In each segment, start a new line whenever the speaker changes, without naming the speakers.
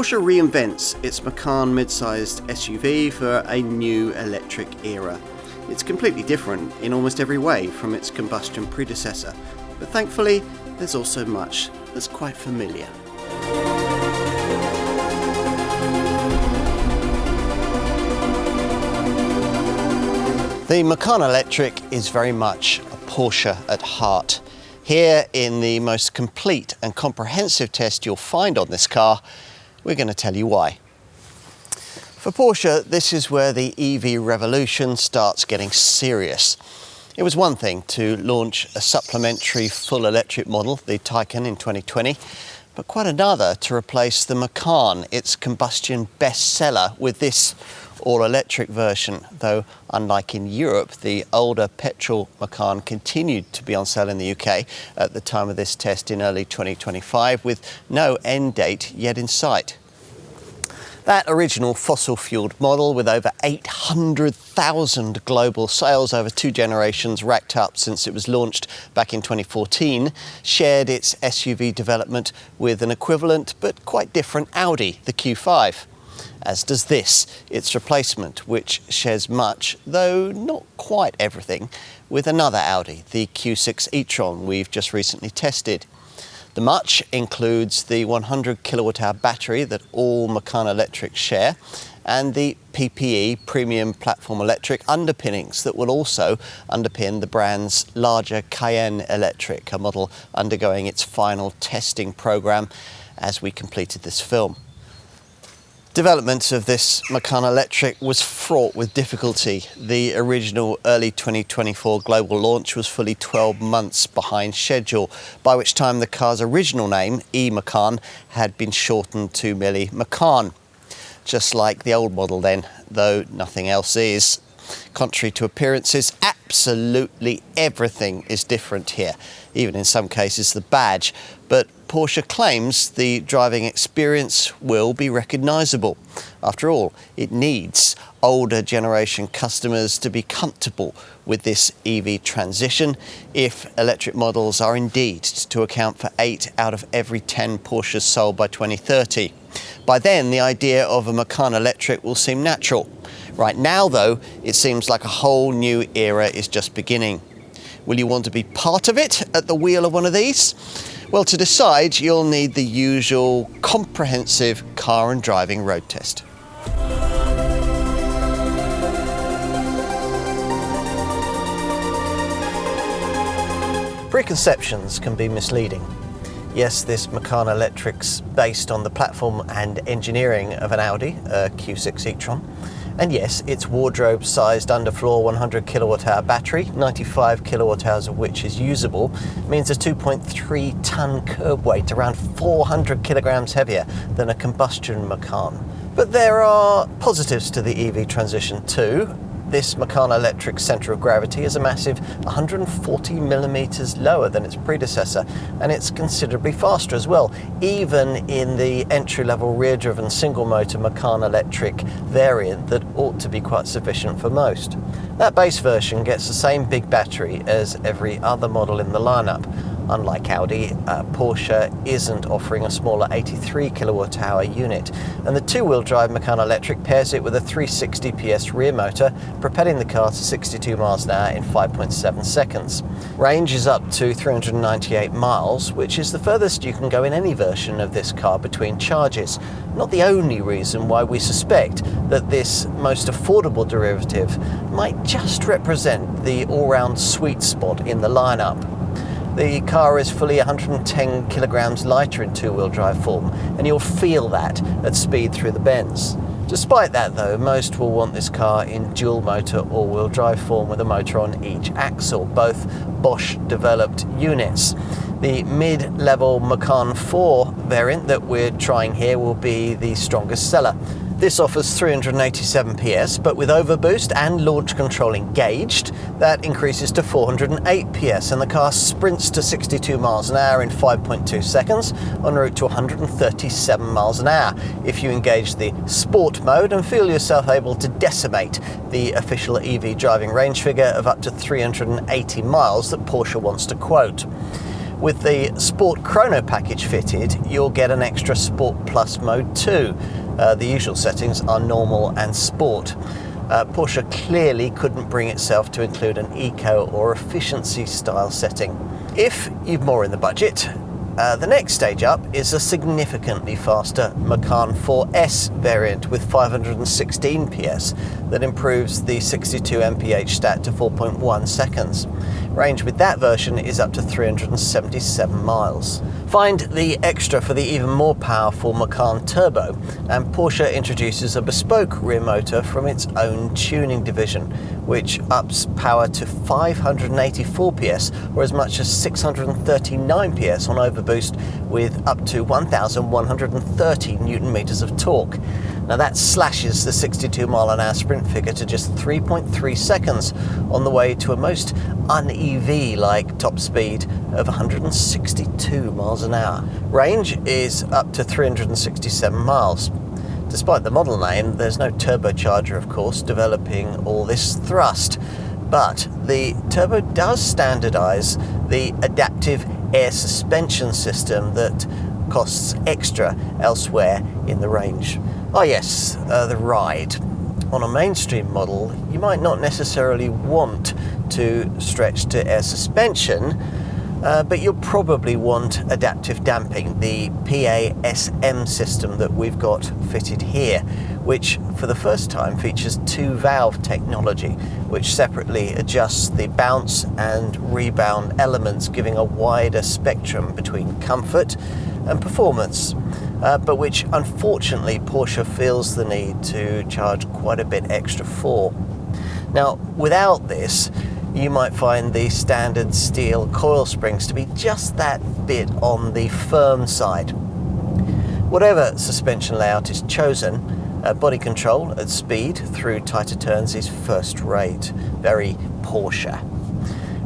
Porsche reinvents its Macan mid-sized SUV for a new electric era. It's completely different in almost every way from its combustion predecessor, but thankfully there's also much that's quite familiar. The Macan Electric is very much a Porsche at heart. Here, in the most complete and comprehensive test you'll find on this car, we're going to tell you why. For Porsche, this is where the EV revolution starts getting serious. It was one thing to launch a supplementary full electric model, the Taycan, in 2020, but quite another to replace the Macan, its combustion bestseller, with this all-electric version, though unlike in Europe, the older petrol Macan continued to be on sale in the UK at the time of this test in early 2025, with no end date yet in sight. That original fossil-fueled model, with over 800,000 global sales over 2 generations racked up since it was launched back in 2014, shared its SUV development with an equivalent but quite different Audi, the Q5. As does this, its replacement, which shares much, though not quite everything, with another Audi, the 𝗙cie e-tron we've just recently tested. The much includes the 100 kWh battery that all Macan Electrics share, and the PPE, Premium Platform Electric, underpinnings that will also underpin the brand's larger Cayenne Electric, a model undergoing its final testing program as we completed this film. Development of this Macan Electric was fraught with difficulty. The original early 2024 global launch was fully 12 months behind schedule, by which time the car's original name, e-Macan, had been shortened to merely Macan. Just like the old model then, though nothing else is. Contrary to appearances, absolutely everything is different here, even in some cases the badge. But Porsche claims the driving experience will be recognisable. After all, it needs older generation customers to be comfortable with this EV transition if electric models are indeed to account for 8 out of every 10 Porsches sold by 2030. By then, the idea of a Macan Electric will seem natural. Right now, though, it seems like a whole new era is just beginning. Will you want to be part of it at the wheel of one of these? Well, to decide, you'll need the usual comprehensive car and driving road test. Preconceptions can be misleading. Yes, this Macan Electric's based on the platform and engineering of an Audi, a 𝗙cie e-tron. And yes, its wardrobe-sized underfloor 100 kWh battery, 95 kWh of which is usable, means a 2.3-ton curb weight, around 400 kilograms heavier than a combustion Macan. But there are positives to the EV transition too. This Macan Electric's centre of gravity is a massive 140 millimetres lower than its predecessor, and it's considerably faster as well, even in the entry-level rear-driven single-motor Macan Electric variant that ought to be quite sufficient for most. That base version gets the same big battery as every other model in the lineup. Unlike Audi, Porsche isn't offering a smaller 83 kWh unit, and the two-wheel drive Macan Electric pairs it with a 360 PS rear motor, propelling the car to 62 miles an hour in 5.7 seconds. Range is up to 398 miles, which is the furthest you can go in any version of this car between charges. Not the only reason why we suspect that this most affordable derivative might just represent the all-round sweet spot in the lineup. The car is fully 110 kilograms lighter in two-wheel drive form, and you'll feel that at speed through the bends. Despite that though, most will want this car in dual motor all-wheel drive form with a motor on each axle, both Bosch developed units. The mid-level Macan 4 variant that we're trying here will be the strongest seller. This offers 387 PS, but with overboost and launch control engaged, that increases to 408 PS, and the car sprints to 62 miles an hour in 5.2 seconds, en route to 137 miles an hour if you engage the sport mode and feel yourself able to decimate the official EV driving range figure of up to 380 miles that Porsche wants to quote. With the Sport Chrono package fitted, you'll get an extra Sport Plus mode too. The usual settings are normal and Sport. Porsche clearly couldn't bring itself to include an eco or efficiency style setting. If you've more in the budget, the next stage up is a significantly faster Macan 4S variant with 516 PS that improves the 62 mph stat to 4.1 seconds. Range with that version is up to 377 miles. Find the extra for the even more powerful Macan Turbo, and Porsche introduces a bespoke rear motor from its own tuning division, which ups power to 584 PS or as much as 639 PS on overboost with up to 1,130 Newton meters of torque. Now that slashes the 62 mile/hour sprint figure to just 3.3 seconds on the way to a most un-EV-like top speed of 162 miles an hour. Range is up to 367 miles. Despite the model name, there's no turbocharger, of course, developing all this thrust. But the turbo does standardize the adaptive air suspension system that costs extra elsewhere in the range. Oh yes, the ride. On a mainstream model, you might not necessarily want to stretch to air suspension, but you'll probably want adaptive damping, the PASM system that we've got fitted here, which for the first time features two valve technology, which separately adjusts the bounce and rebound elements, giving a wider spectrum between comfort and performance, but which unfortunately Porsche feels the need to charge quite a bit extra for. Now, without this, you might find the standard steel coil springs to be just that bit on the firm side. Whatever suspension layout is chosen, body control at speed through tighter turns is first rate, very Porsche,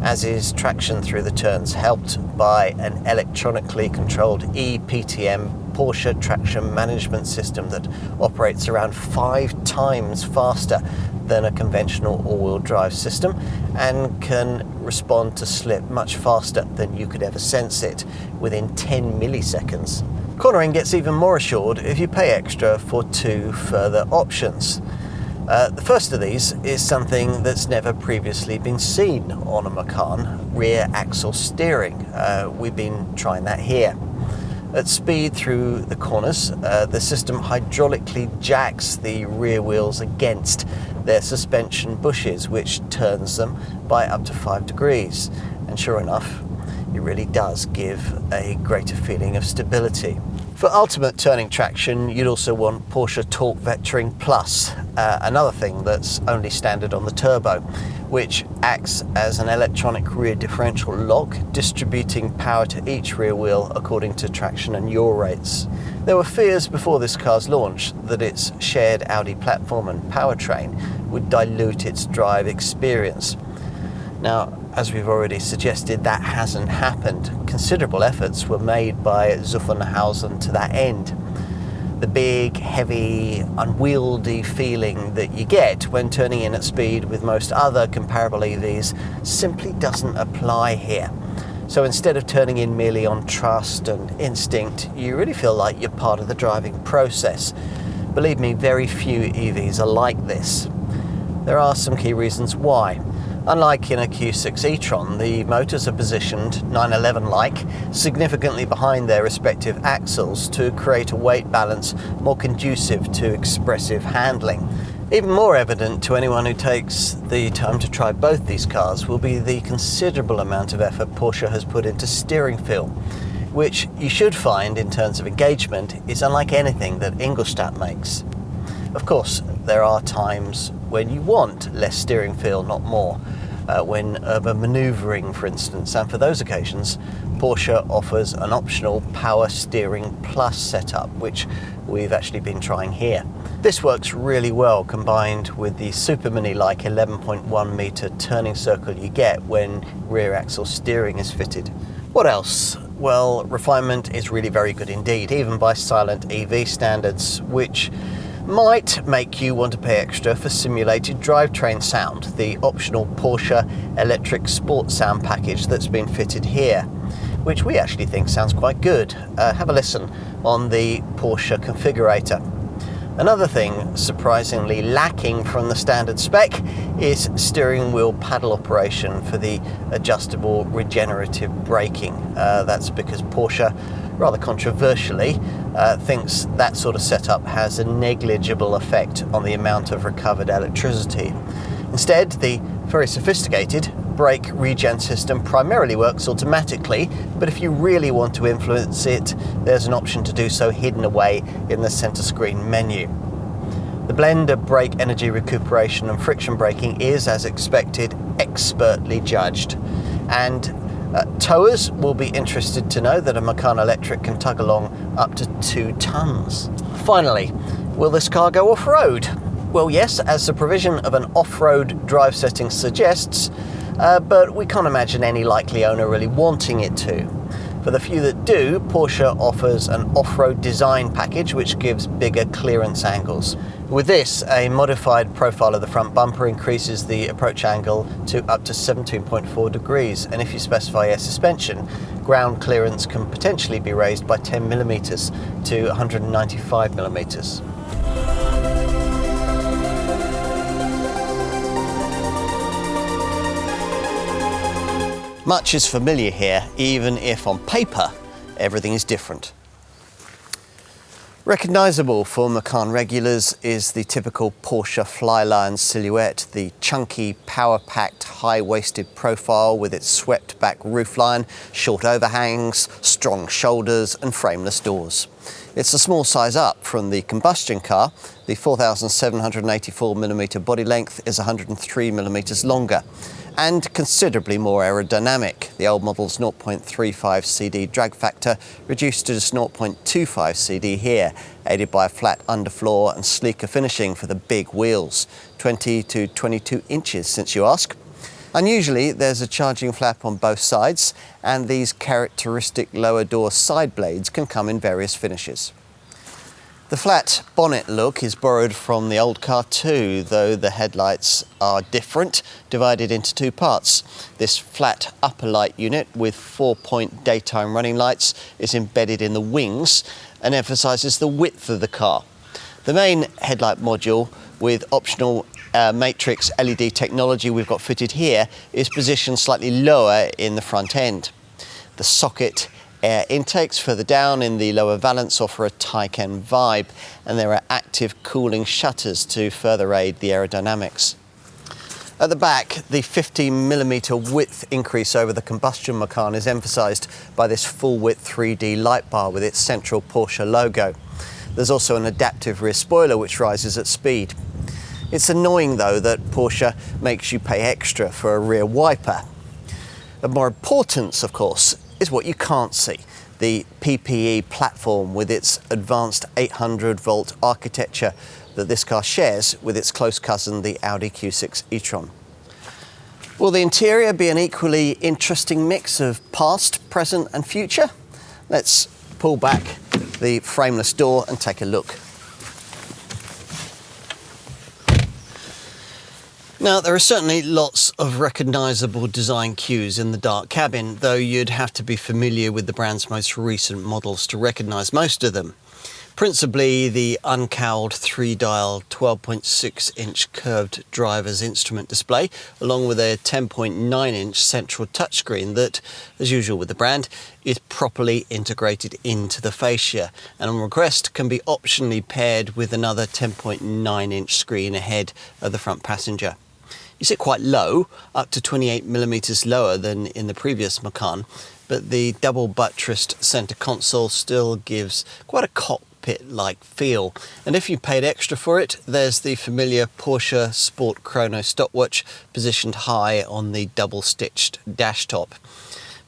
as is traction through the turns, helped by an electronically controlled ePTM Porsche traction management system that operates around 5 times faster than a conventional all-wheel drive system and can respond to slip much faster than you could ever sense it, within 10 milliseconds. Cornering gets even more assured if you pay extra for 2 further options. The first of these is something that's never previously been seen on a Macan: rear axle steering. We've been trying that here. At speed through the corners, the system hydraulically jacks the rear wheels against their suspension bushes, which turns them by up to 5 degrees. And sure enough, it really does give a greater feeling of stability. For ultimate turning traction, you'd also want Porsche Torque Vectoring Plus, another thing that's only standard on the turbo, which acts as an electronic rear differential lock, distributing power to each rear wheel according to traction and yaw rates. There were fears before this car's launch that its shared Audi platform and powertrain would dilute its drive experience. Now, as we've already suggested, that hasn't happened. Considerable efforts were made by Zuffenhausen to that end. The big, heavy, unwieldy feeling that you get when turning in at speed with most other comparable EVs simply doesn't apply here. So instead of turning in merely on trust and instinct, you really feel like you're part of the driving process. Believe me, very few EVs are like this. There are some key reasons why. Unlike in a Q6 e-tron, the motors are positioned 911-like, significantly behind their respective axles to create a weight balance more conducive to expressive handling. Even more evident to anyone who takes the time to try both these cars will be the considerable amount of effort Porsche has put into steering feel, which you should find in terms of engagement is unlike anything that Ingolstadt makes. Of course, there are times when you want less steering feel, not more, when urban maneuvering, for instance, and for those occasions, Porsche offers an optional Power Steering Plus setup, which we've actually been trying here. This works really well combined with the Super Mini-like 11.1 meter turning circle you get when rear axle steering is fitted. What else? Well, refinement is really very good indeed, even by silent EV standards, which might make you want to pay extra for simulated drivetrain sound, the optional Porsche Electric Sport Sound package that's been fitted here. which we actually think sounds quite good. Have a listen on the Porsche configurator. Another thing surprisingly lacking from the standard spec is steering wheel paddle operation for the adjustable regenerative braking. That's because Porsche, rather controversially, thinks that sort of setup has a negligible effect on the amount of recovered electricity. Instead, the very sophisticated brake regen system primarily works automatically, but if you really want to influence it, there's an option to do so hidden away in the center screen menu. The blend of brake energy recuperation and friction braking is, as expected, expertly judged. And towers will be interested to know that a Macan Electric can tug along up to 2 tons. Finally, will this car go off-road? Well, yes, as the provision of an off-road drive setting suggests, but we can't imagine any likely owner really wanting it to. For the few that do, Porsche offers an off-road design package which gives bigger clearance angles. With this, a modified profile of the front bumper increases the approach angle to up to 17.4 degrees, and if you specify air suspension, ground clearance can potentially be raised by 10 millimeters to 195 millimeters. Much is familiar here, even if on paper everything is different. Recognisable for Macan regulars is the typical Porsche flyline silhouette, the chunky, power-packed, high-waisted profile with its swept-back roofline, short overhangs, strong shoulders and frameless doors. It's a small size up from the combustion car. The 4,784mm body length is 103mm longer and considerably more aerodynamic. The old model's 0.35 CD drag factor reduced to just 0.25 CD here, aided by a flat underfloor and sleeker finishing for the big wheels, 20 to 22 inches since you ask. Unusually, there's a charging flap on both sides, and these characteristic lower door side blades can come in various finishes. The flat bonnet look is borrowed from the old car too, though the headlights are different, divided into 2 parts. This flat upper light unit with 4-point daytime running lights is embedded in the wings and emphasises the width of the car. The main headlight module with optional matrix LED technology we've got fitted here is positioned slightly lower in the front end. The socket air intakes further down in the lower valance offer a Taycan vibe, and there are active cooling shutters to further aid the aerodynamics. At the back, the 15mm width increase over the combustion Macan is emphasised by this full-width 3D light bar with its central Porsche logo. There's also an adaptive rear spoiler which rises at speed. It's annoying though that Porsche makes you pay extra for a rear wiper. Of more importance, of course, is what you can't see, the PPE platform with its advanced 800-volt architecture that this car shares with its close cousin, the Audi Q6 e-tron. Will the interior be an equally interesting mix of past, present and future? Let's pull back the frameless door and take a look. Now, there are certainly lots of recognisable design cues in the dark cabin, though you'd have to be familiar with the brand's most recent models to recognise most of them. Principally the uncowled 3-dial 12.6-inch curved driver's instrument display, along with a 10.9-inch central touchscreen that, as usual with the brand, is properly integrated into the fascia, and on request can be optionally paired with another 10.9-inch screen ahead of the front passenger. You sit quite low, up to 28mm lower than in the previous Macan, but the double buttressed centre console still gives quite a cockpit-like feel. And if you paid extra for it, there's the familiar Porsche Sport Chrono stopwatch positioned high on the double-stitched dash top.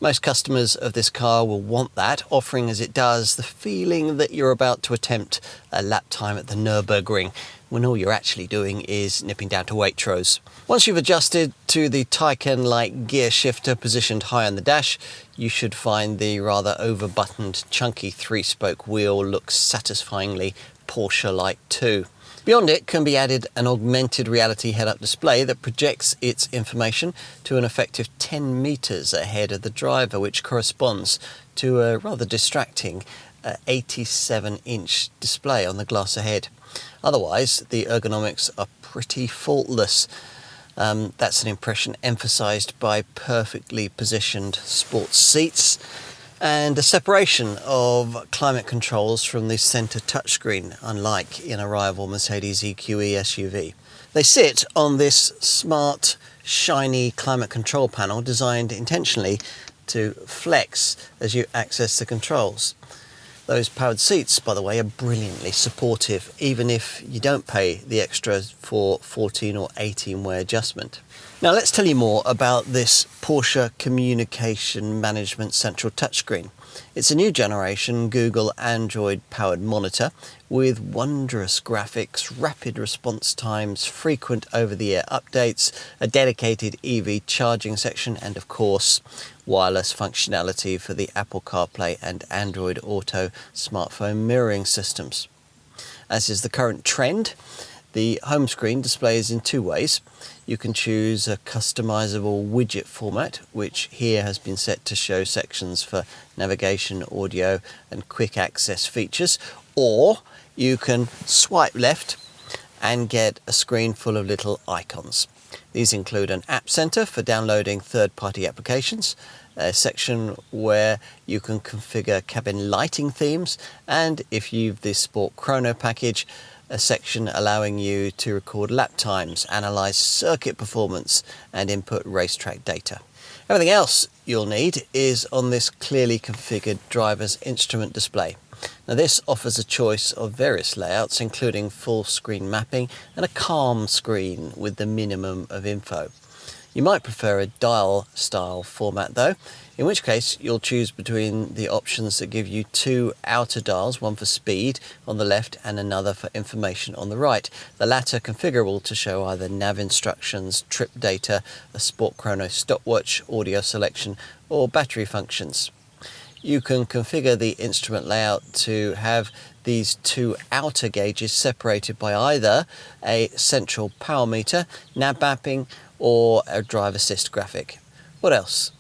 Most customers of this car will want that, offering as it does the feeling that you're about to attempt a lap time at the Nürburgring, when all you're actually doing is nipping down to Waitrose. Once you've adjusted to the Taycan-like gear shifter positioned high on the dash, you should find the rather over-buttoned, chunky 3-spoke wheel looks satisfyingly Porsche-like too. Beyond it can be added an augmented reality head-up display that projects its information to an effective 10 meters ahead of the driver, which corresponds to a rather distracting 87-inch display on the glass ahead. Otherwise, the ergonomics are pretty faultless. That's an impression emphasised by perfectly positioned sports seats and a separation of climate controls from the centre touchscreen, unlike in a rival Mercedes EQE SUV. They sit on this smart, shiny climate control panel designed intentionally to flex as you access the controls. Those powered seats, by the way, are brilliantly supportive, even if you don't pay the extra for 14 or 18 way adjustment. Now let's tell you more about this Porsche Communication Management Central Touchscreen. It's a new generation Google Android powered monitor with wondrous graphics, rapid response times, frequent over-the-air updates, a dedicated EV charging section, and of course, wireless functionality for the Apple CarPlay and Android Auto smartphone mirroring systems. As is the current trend, the home screen displays in two ways. You can choose a customizable widget format, which here has been set to show sections for navigation, audio, and quick access features, or you can swipe left and get a screen full of little icons. These include an app center for downloading third-party applications, a section where you can configure cabin lighting themes, and if you've the Sport Chrono package, a section allowing you to record lap times, analyze circuit performance, and input racetrack data. Everything else you'll need is on this clearly configured driver's instrument display. Now this offers a choice of various layouts, including full screen mapping and a calm screen with the minimum of info. You might prefer a dial style format though, in which case you'll choose between the options that give you two outer dials, one for speed on the left and another for information on the right, the latter configurable to show either nav instructions, trip data, a Sport Chrono stopwatch, audio selection, or battery functions. You can configure the instrument layout to have these two outer gauges separated by either a central power meter, nav mapping, or a drive assist graphic. What else?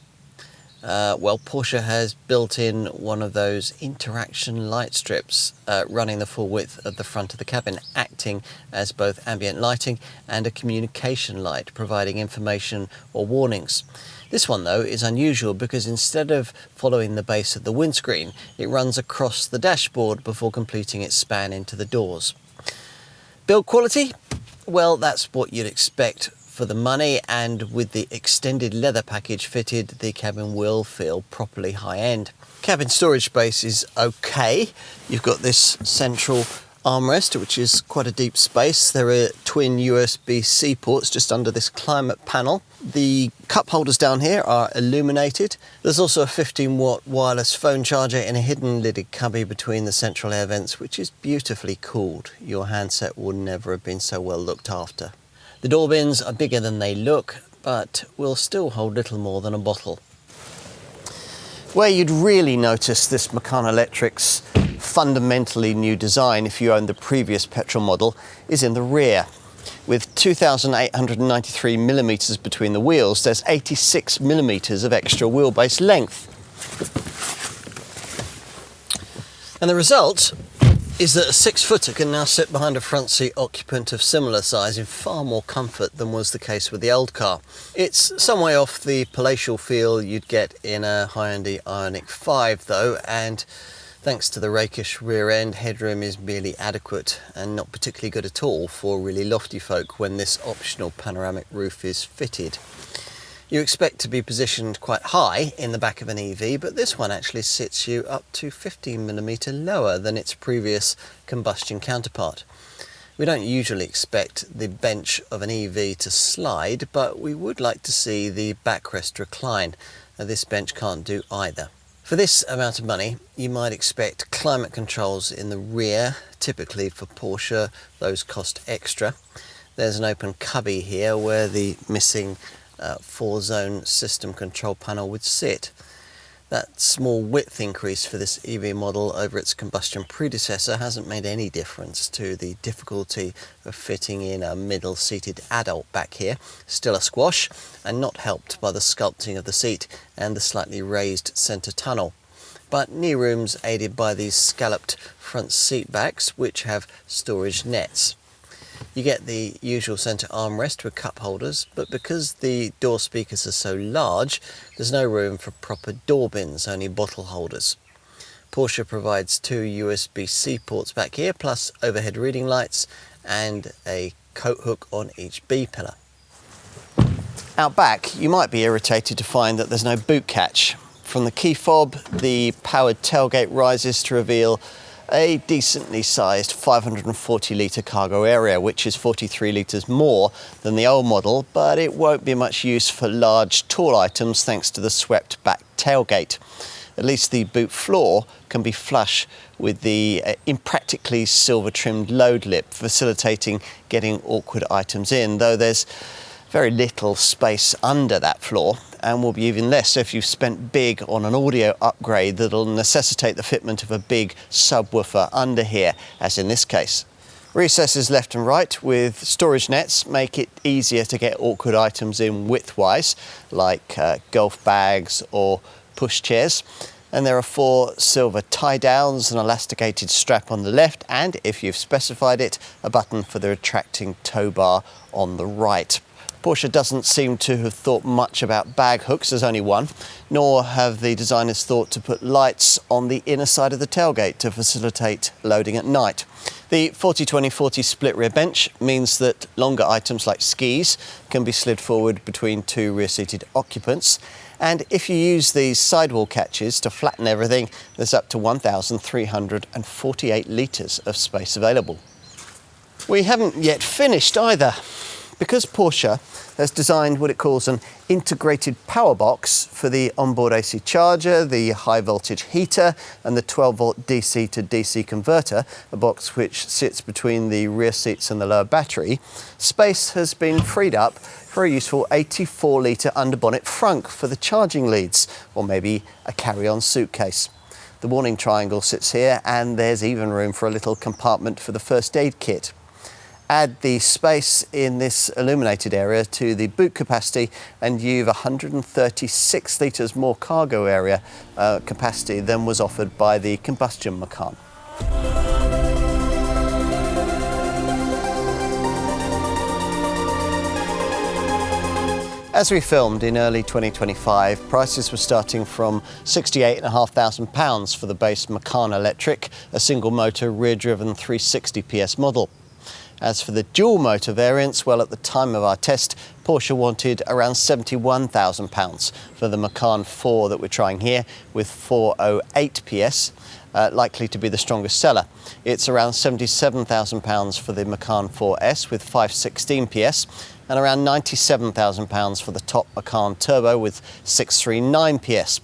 Well, Porsche has built in one of those interaction light strips running the full width of the front of the cabin, acting as both ambient lighting and a communication light, providing information or warnings. This one, though, is unusual because instead of following the base of the windscreen, it runs across the dashboard before completing its span into the doors. Build quality? Well, that's what you'd expect for the money, and with the extended leather package fitted, the cabin will feel properly high-end. Cabin storage space is okay. You've got this central armrest, which is quite a deep space. There are twin USB-C ports just under this climate panel. The cup holders down here are illuminated. There's also a 15-watt wireless phone charger in a hidden lidded cubby between the central air vents, which is beautifully cooled. Your handset will never have been so well looked after. The door bins are bigger than they look, but will still hold little more than a bottle. Where you'd really notice this Macan Electric's fundamentally new design if you owned the previous petrol model is in the rear. With 2,893 millimetres between the wheels, there's 86 millimetres of extra wheelbase length. And the result is that a 6-footer can now sit behind a front seat occupant of similar size in far more comfort than was the case with the old car. It's some way off the palatial feel you'd get in a Hyundai Ioniq 5 though, and thanks to the rakish rear end, headroom is merely adequate and not particularly good at all for really lofty folk when this optional panoramic roof is fitted. You expect to be positioned quite high in the back of an EV, but this one actually sits you up to 15mm lower than its previous combustion counterpart. We don't usually expect the bench of an EV to slide, but we would like to see the backrest recline. This bench can't do either. For this amount of money, you might expect climate controls in the rear. Typically for Porsche, those cost extra. There's an open cubby here where the missing 4-zone system control panel would sit. That small width increase for this EV model over its combustion predecessor hasn't made any difference to the difficulty of fitting in a middle-seated adult back here. Still a squash, and not helped by the sculpting of the seat and the slightly raised centre tunnel. But knee room's aided by these scalloped front seat backs, which have storage nets. You get the usual centre armrest with cup holders, but because the door speakers are so large, there's no room for proper door bins, only bottle holders. Porsche provides 2 USB-C ports back here, plus overhead reading lights and a coat hook on each B pillar. Out back, you might be irritated to find that there's no boot catch. From the key fob, the powered tailgate rises to reveal a decently sized 540 litre cargo area, which is 43 litres more than the old model, but it won't be much use for large, tall items thanks to the swept back tailgate. At least the boot floor can be flush with the impractically silver trimmed load lip, facilitating getting awkward items in, though there's very little space under that floor, and will be even less if you've spent big on an audio upgrade that'll necessitate the fitment of a big subwoofer under here, as in this case. Recesses left and right with storage nets make it easier to get awkward items in widthwise, like golf bags or push chairs. And there are 4 silver tie downs, an elasticated strap on the left, and, if you've specified it, a button for the retracting tow bar on the right. Porsche doesn't seem to have thought much about bag hooks, there's only one, nor have the designers thought to put lights on the inner side of the tailgate to facilitate loading at night. The 40-20-40 split rear bench means that longer items like skis can be slid forward between 2 rear-seated occupants. And if you use these sidewall catches to flatten everything, there's up to 1,348 litres of space available. We haven't yet finished either. Because Porsche has designed what it calls an integrated power box for the onboard AC charger, the high voltage heater and the 12-volt DC to DC converter, a box which sits between the rear seats and the lower battery, space has been freed up for a useful 84-litre underbonnet frunk for the charging leads, or maybe a carry-on suitcase. The warning triangle sits here, and there's even room for a little compartment for the first aid kit. Add the space in this illuminated area to the boot capacity and you've 136 litres more cargo area capacity than was offered by the combustion Macan. As we filmed in early 2025, prices were starting from £68,500 for the base Macan Electric, a single motor rear-driven 360 PS model. As for the dual motor variants, well, at the time of our test, Porsche wanted around £71,000 for the Macan 4 that we're trying here with 408 PS, likely to be the strongest seller. It's around £77,000 for the Macan 4S with 516 PS and around £97,000 for the top Macan Turbo with 639 PS.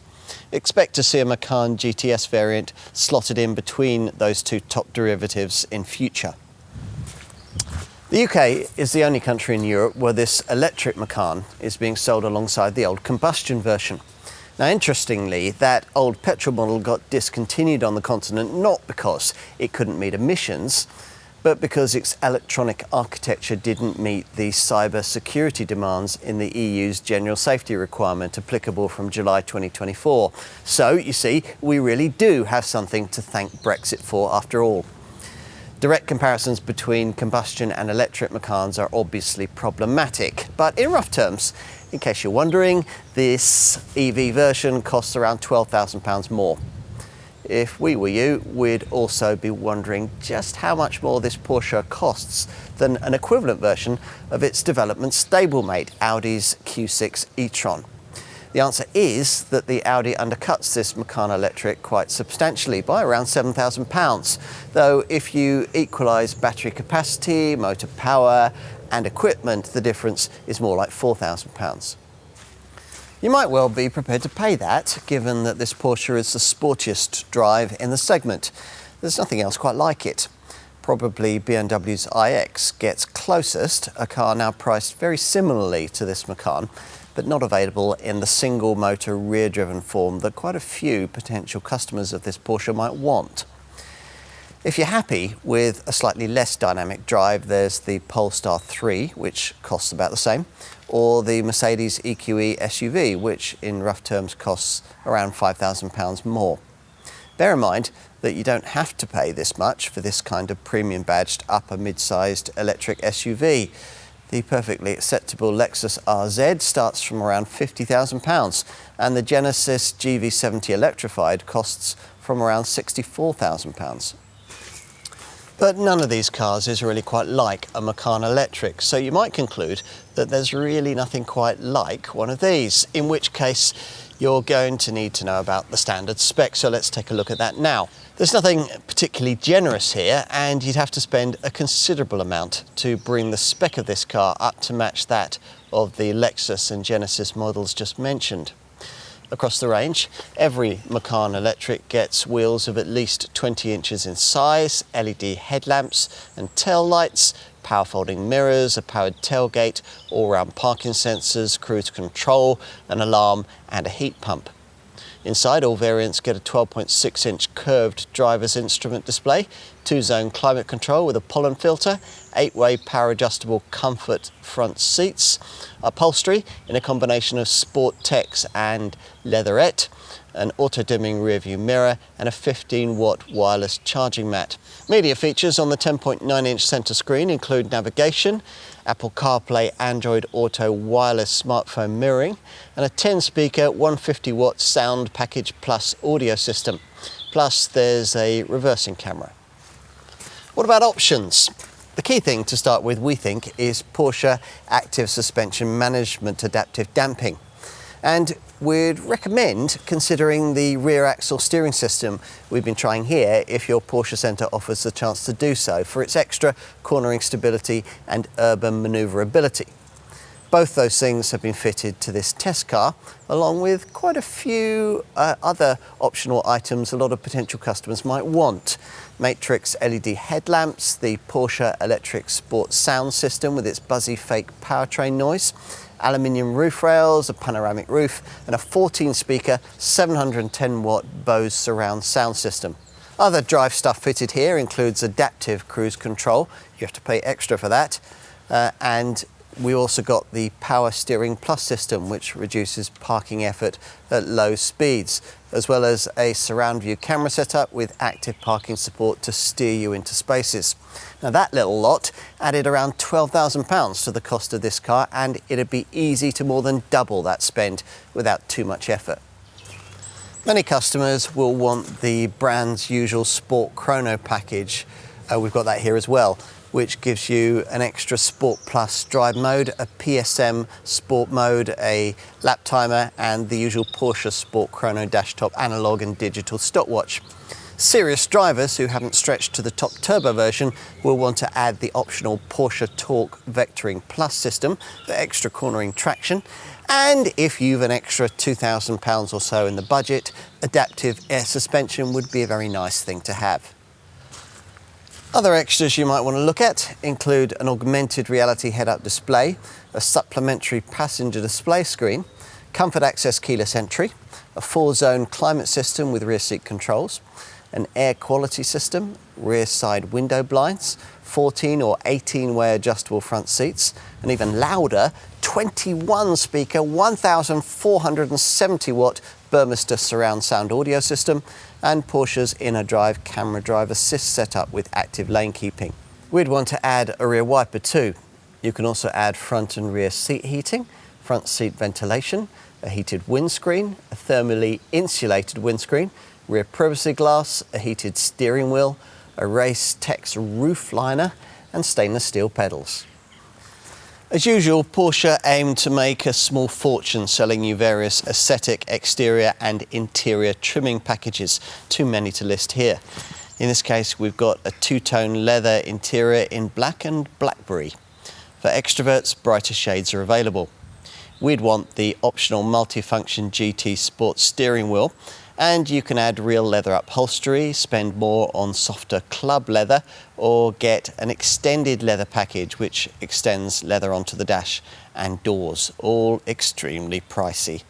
Expect to see a Macan GTS variant slotted in between those two top derivatives in future. The UK is the only country in Europe where this electric Macan is being sold alongside the old combustion version. Now, interestingly, that old petrol model got discontinued on the continent not because it couldn't meet emissions, but because its electronic architecture didn't meet the cyber security demands in the EU's general safety requirement applicable from July 2024. So, you see, we really do have something to thank Brexit for after all. Direct comparisons between combustion and electric Macans are obviously problematic, but in rough terms, in case you're wondering, this EV version costs around £12,000 more. If we were you, we'd also be wondering just how much more this Porsche costs than an equivalent version of its development stablemate, Audi's Q6 e-tron. The answer is that the Audi undercuts this Macan Electric quite substantially by around £7,000, though if you equalise battery capacity, motor power and equipment, the difference is more like £4,000. You might well be prepared to pay that, given that this Porsche is the sportiest drive in the segment. There's nothing else quite like it. Probably BMW's iX gets closest, a car now priced very similarly to this Macan, but not available in the single motor rear-driven form that quite a few potential customers of this Porsche might want. If you're happy with a slightly less dynamic drive, there's the Polestar 3, which costs about the same, or the Mercedes EQE SUV, which in rough terms costs around £5,000 more. Bear in mind that you don't have to pay this much for this kind of premium badged upper mid-sized electric SUV. The perfectly acceptable Lexus RZ starts from around £50,000 and the Genesis GV70 electrified costs from around £64,000. But none of these cars is really quite like a Macan Electric, so you might conclude that there's really nothing quite like one of these, in which case you're going to need to know about the standard spec, so let's take a look at that now. There's nothing particularly generous here, and you'd have to spend a considerable amount to bring the spec of this car up to match that of the Lexus and Genesis models just mentioned. Across the range, every Macan Electric gets wheels of at least 20 inches in size, LED headlamps and tail lights, power folding mirrors, a powered tailgate, all-round parking sensors, cruise control, an alarm and a heat pump. Inside, all variants get a 12.6-inch curved driver's instrument display, 2-zone climate control with a pollen filter, 8-way power adjustable comfort front seats, upholstery in a combination of sport tex and leatherette, an auto-dimming rearview mirror and a 15-watt wireless charging mat. Media features on the 10.9-inch centre screen include navigation, Apple CarPlay, Android Auto wireless smartphone mirroring, and a 10-speaker 150-watt sound package plus audio system. Plus there's a reversing camera. What about options? The key thing to start with, we think, is Porsche Active Suspension Management Adaptive Damping. And we'd recommend considering the rear axle steering system we've been trying here if your Porsche Centre offers the chance to do so for its extra cornering stability and urban manoeuvrability. Both those things have been fitted to this test car, along with quite a few other optional items a lot of potential customers might want. Matrix LED headlamps, the Porsche Electric Sport sound system with its buzzy fake powertrain noise, aluminium roof rails, a panoramic roof, and a 14-speaker 710-watt Bose surround sound system. Other drive stuff fitted here includes adaptive cruise control. You have to pay extra for that. And we also got the Power Steering Plus system, which reduces parking effort at low speeds, as well as a surround view camera setup with active parking support to steer you into spaces. Now that little lot added around £12,000 to the cost of this car, and it'd be easy to more than double that spend without too much effort. Many customers will want the brand's usual Sport Chrono package. We've got that here as well, which gives you an extra Sport Plus drive mode, a PSM Sport mode, a lap timer, and the usual Porsche Sport Chrono dashtop analog and digital stopwatch. Serious drivers who haven't stretched to the top turbo version will want to add the optional Porsche Torque Vectoring Plus system for extra cornering traction. And if you've an extra £2,000 or so in the budget, adaptive air suspension would be a very nice thing to have. Other extras you might want to look at include an augmented reality head-up display, a supplementary passenger display screen, comfort access keyless entry, a 4-zone climate system with rear seat controls, an air quality system, rear side window blinds, 14 or 18-way adjustable front seats, and even louder 21-speaker 1,470-watt Burmester surround sound audio system, and Porsche's inner drive camera drive assist setup with active lane keeping. We'd want to add a rear wiper too. You can also add front and rear seat heating, front seat ventilation, a heated windscreen, a thermally insulated windscreen, rear privacy glass, a heated steering wheel, a Race Tex roof liner, and stainless steel pedals. As usual, Porsche aimed to make a small fortune selling you various aesthetic exterior and interior trimming packages, too many to list here. In this case, we've got a two-tone leather interior in black and blackberry. For extroverts, brighter shades are available. We'd want the optional multifunction GT Sport steering wheel And you can add real leather upholstery, spend more on softer club leather, or get an extended leather package which extends leather onto the dash and doors, all extremely pricey.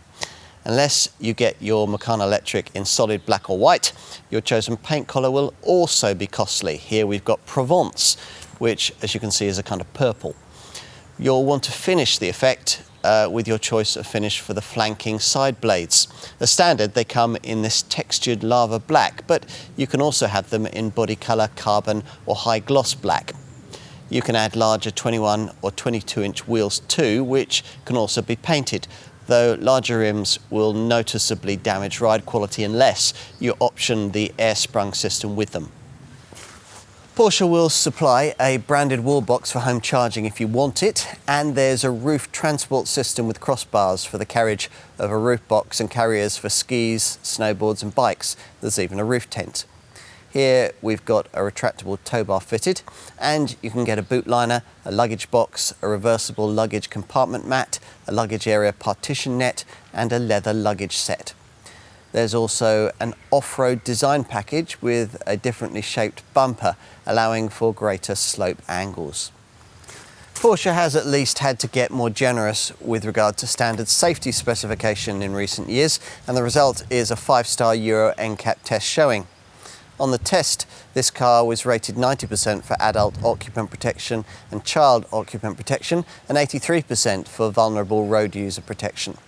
Unless you get your Macan Electric in solid black or white, your chosen paint colour will also be costly. Here we've got Provence, which as you can see is a kind of purple. You'll want to finish the effect with your choice of finish for the flanking side blades. As standard, they come in this textured lava black, but you can also have them in body colour, carbon or high gloss black. You can add larger 21 or 22-inch wheels too, which can also be painted, though larger rims will noticeably damage ride quality unless you option the air sprung system with them. Porsche will supply a branded wall box for home charging if you want it, and there's a roof transport system with crossbars for the carriage of a roof box and carriers for skis, snowboards and bikes. There's even a roof tent. Here we've got a retractable tow bar fitted, and you can get a boot liner, a luggage box, a reversible luggage compartment mat, a luggage area partition net and a leather luggage set. There's also an off-road design package with a differently shaped bumper, allowing for greater slope angles. Porsche has at least had to get more generous with regard to standard safety specification in recent years, and the result is a 5-star Euro NCAP test showing. On the test, this car was rated 90% for adult occupant protection and child occupant protection, and 83% for vulnerable road user protection.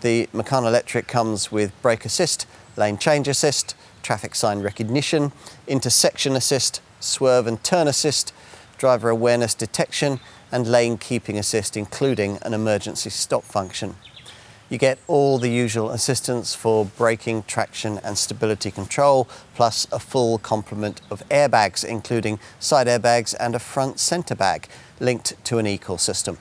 The Macan Electric comes with brake assist, lane change assist, traffic sign recognition, intersection assist, swerve and turn assist, driver awareness detection and lane keeping assist, including an emergency stop function. You get all the usual assistance for braking, traction and stability control, plus a full complement of airbags, including side airbags and a front centre bag linked to an eCall system.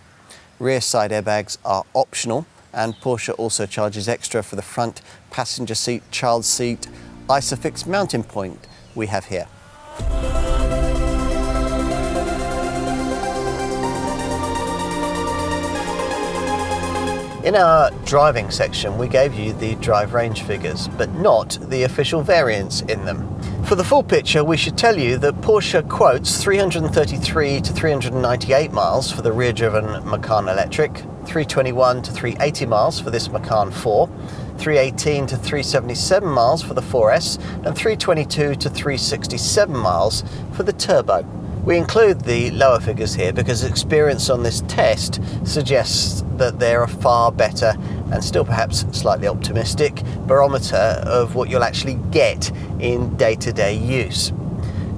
Rear side airbags are optional, and Porsche also charges extra for the front passenger seat, child seat, ISOFIX mounting point we have here. In our driving section, we gave you the drive range figures, but not the official variants in them. For the full picture, we should tell you that Porsche quotes 333 to 398 miles for the rear-driven Macan Electric, 321 to 380 miles for this Macan 4, 318 to 377 miles for the 4S, and 322 to 367 miles for the Turbo. We include the lower figures here because experience on this test suggests that they're a far better and still perhaps slightly optimistic barometer of what you'll actually get in day-to-day use.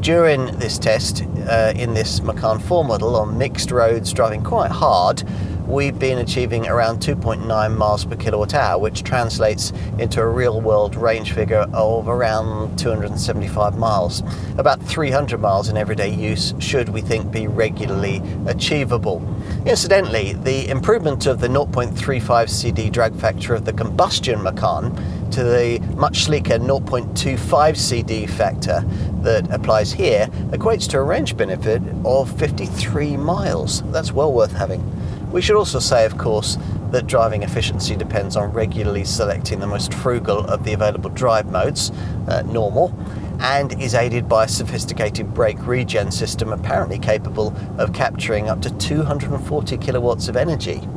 During this test, in this Macan 4 model on mixed roads driving quite hard, we've been achieving around 2.9 miles per kilowatt hour, which translates into a real-world range figure of around 275 miles. About 300 miles in everyday use should, we think, be regularly achievable. Incidentally, the improvement of the 0.35 CD drag factor of the combustion Macan to the much sleeker 0.25 CD factor that applies here equates to a range benefit of 53 miles. That's well worth having. We should also say, of course, that driving efficiency depends on regularly selecting the most frugal of the available drive modes, normal, and is aided by a sophisticated brake regen system apparently capable of capturing up to 240 kilowatts of energy.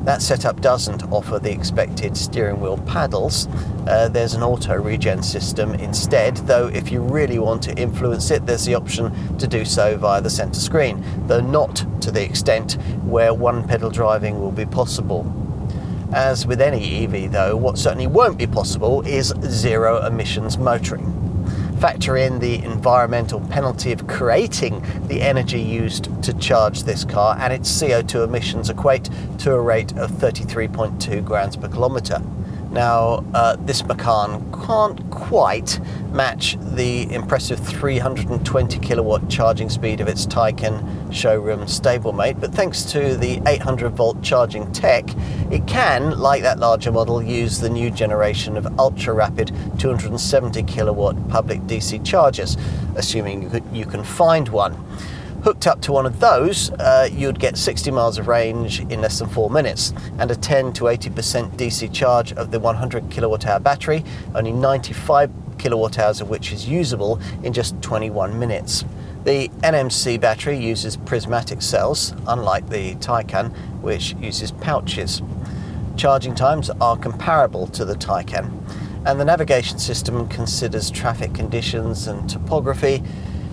That setup doesn't offer the expected steering wheel paddles. There's an auto regen system instead, though if you really want to influence it, there's the option to do so via the center screen, though not to the extent where one pedal driving will be possible. As with any EV though, what certainly won't be possible is zero emissions motoring. Factor in the environmental penalty of creating the energy used to charge this car, and its CO2 emissions equate to a rate of 33.2 grams per kilometre. Now, this Macan can't quite match the impressive 320 kilowatt charging speed of its Taycan showroom stablemate, but thanks to the 800 volt charging tech, it can, like that larger model, use the new generation of ultra-rapid 270 kilowatt public DC chargers, assuming you can find one. Hooked up to one of those, you'd get 60 miles of range in less than 4 minutes and a 10 to 80% DC charge of the 100 kilowatt hour battery, only 95 kilowatt hours of which is usable in just 21 minutes. The NMC battery uses prismatic cells, unlike the Taycan, which uses pouches. Charging times are comparable to the Taycan, and the navigation system considers traffic conditions and topography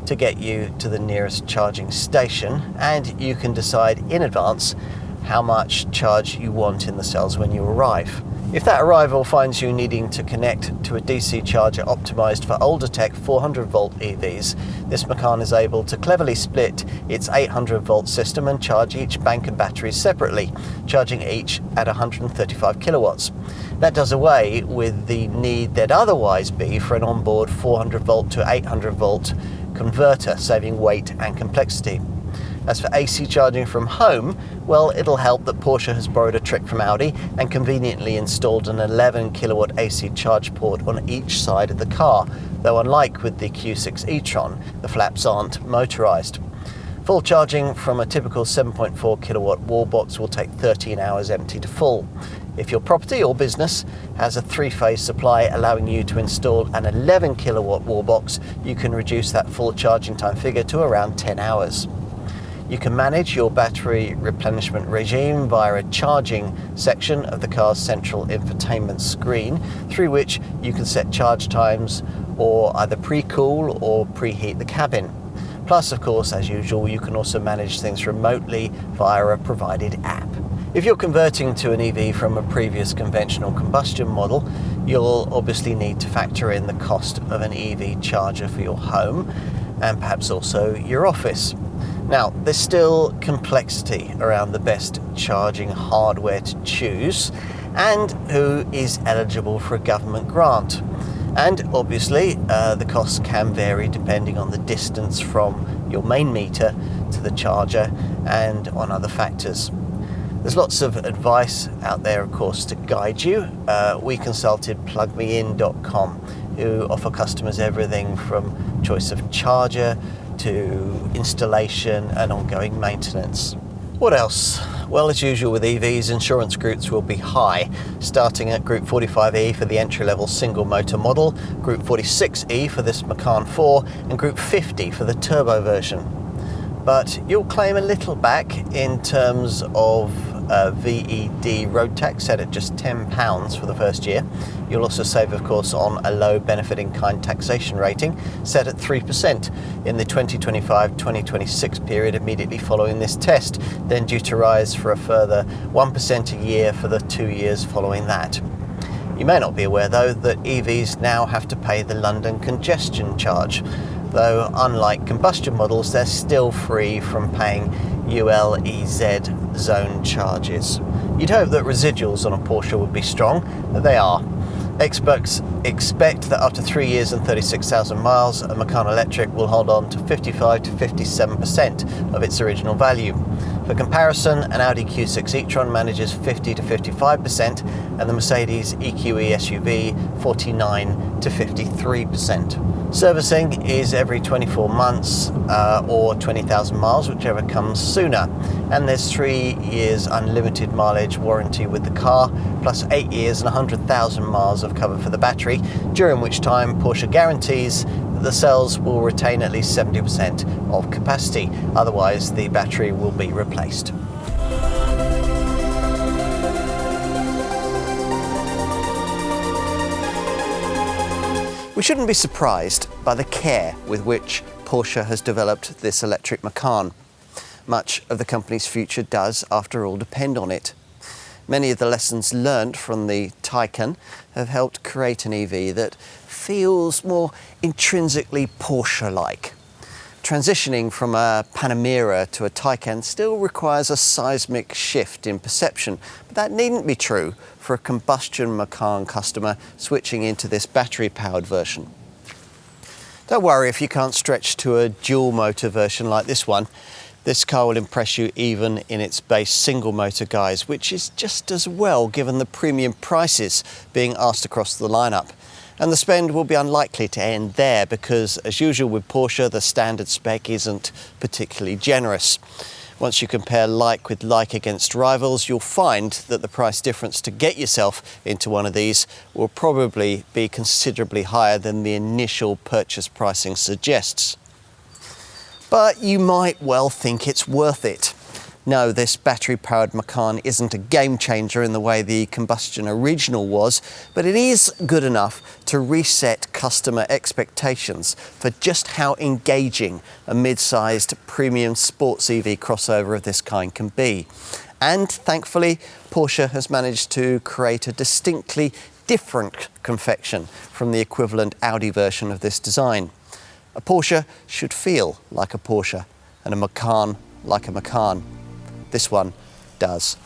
to get you to the nearest charging station, and you can decide in advance how much charge you want in the cells when you arrive. If that arrival finds you needing to connect to a DC charger optimized for older tech 400 volt EVs, this Macan is able to cleverly split its 800 volt system and charge each bank of batteries separately, charging each at 135 kilowatts. That does away with the need there'd otherwise be for an onboard 400 volt to 800 volt converter, saving weight and complexity. As for AC charging from home, well, it'll help that Porsche has borrowed a trick from Audi and conveniently installed an 11 kilowatt AC charge port on each side of the car, though unlike with the 𝗙cie e-tron, the flaps aren't motorised. Full charging from a typical 7.4 kilowatt wall box will take 13 hours empty to full. If your property or business has a 3-phase supply allowing you to install an 11 kilowatt wall box, you can reduce that full charging time figure to around 10 hours. You can manage your battery replenishment regime via a charging section of the car's central infotainment screen, through which you can set charge times or either pre-cool or preheat the cabin. Plus, of course, as usual, you can also manage things remotely via a provided app. If you're converting to an EV from a previous conventional combustion model, you'll obviously need to factor in the cost of an EV charger for your home and perhaps also your office. Now, there's still complexity around the best charging hardware to choose and who is eligible for a government grant. And obviously, the costs can vary depending on the distance from your main meter to the charger and on other factors. There's lots of advice out there, of course, to guide you. We consulted plugmein.com, who offer customers everything from choice of charger to installation and ongoing maintenance. What else? Well, as usual with EVs, insurance groups will be high, starting at Group 45E for the entry-level single motor model, Group 46E for this Macan 4, and Group 50 for the turbo version. But you'll claim a little back in terms of VED road tax set at just £10 for the first year. You'll also save, of course, on a low benefit-in-kind taxation rating set at 3% in the 2025-2026 period immediately following this test, then due to rise for a further 1% a year for the 2 years following that. You may not be aware, though, that EVs now have to pay the London congestion charge, though unlike combustion models, they're still free from paying ULEZ zone charges. You'd hope that residuals on a Porsche would be strong, but they are. Experts expect that after 3 years and 36,000 miles, a Macan Electric will hold on to 55 to 57% of its original value. For comparison, an Audi Q6 e-tron manages 50 to 55%, and the Mercedes EQE SUV 49 to 53%. Servicing is every 24 months or 20,000 miles, whichever comes sooner. And there's 3 years unlimited mileage warranty with the car, plus 8 years and 100,000 miles of cover for the battery, during which time Porsche guarantees that the cells will retain at least 70% of capacity. Otherwise, the battery will be replaced. We shouldn't be surprised by the care with which Porsche has developed this electric Macan. Much of the company's future does, after all, depend on it. Many of the lessons learnt from the Taycan have helped create an EV that feels more intrinsically Porsche-like. Transitioning from a Panamera to a Taycan still requires a seismic shift in perception, but that needn't be true for a combustion Macan customer switching into this battery-powered version. Don't worry if you can't stretch to a dual-motor version like this one. This car will impress you even in its base single-motor guise, which is just as well given the premium prices being asked across the lineup. And the spend will be unlikely to end there because, as usual with Porsche, the standard spec isn't particularly generous. Once you compare like with like against rivals, you'll find that the price difference to get yourself into one of these will probably be considerably higher than the initial purchase pricing suggests. But you might well think it's worth it. No, this battery-powered Macan isn't a game changer in the way the combustion original was, but it is good enough to reset customer expectations for just how engaging a mid-sized premium sports EV crossover of this kind can be. And thankfully, Porsche has managed to create a distinctly different confection from the equivalent Audi version of this design. A Porsche should feel like a Porsche, and a Macan like a Macan. This one does.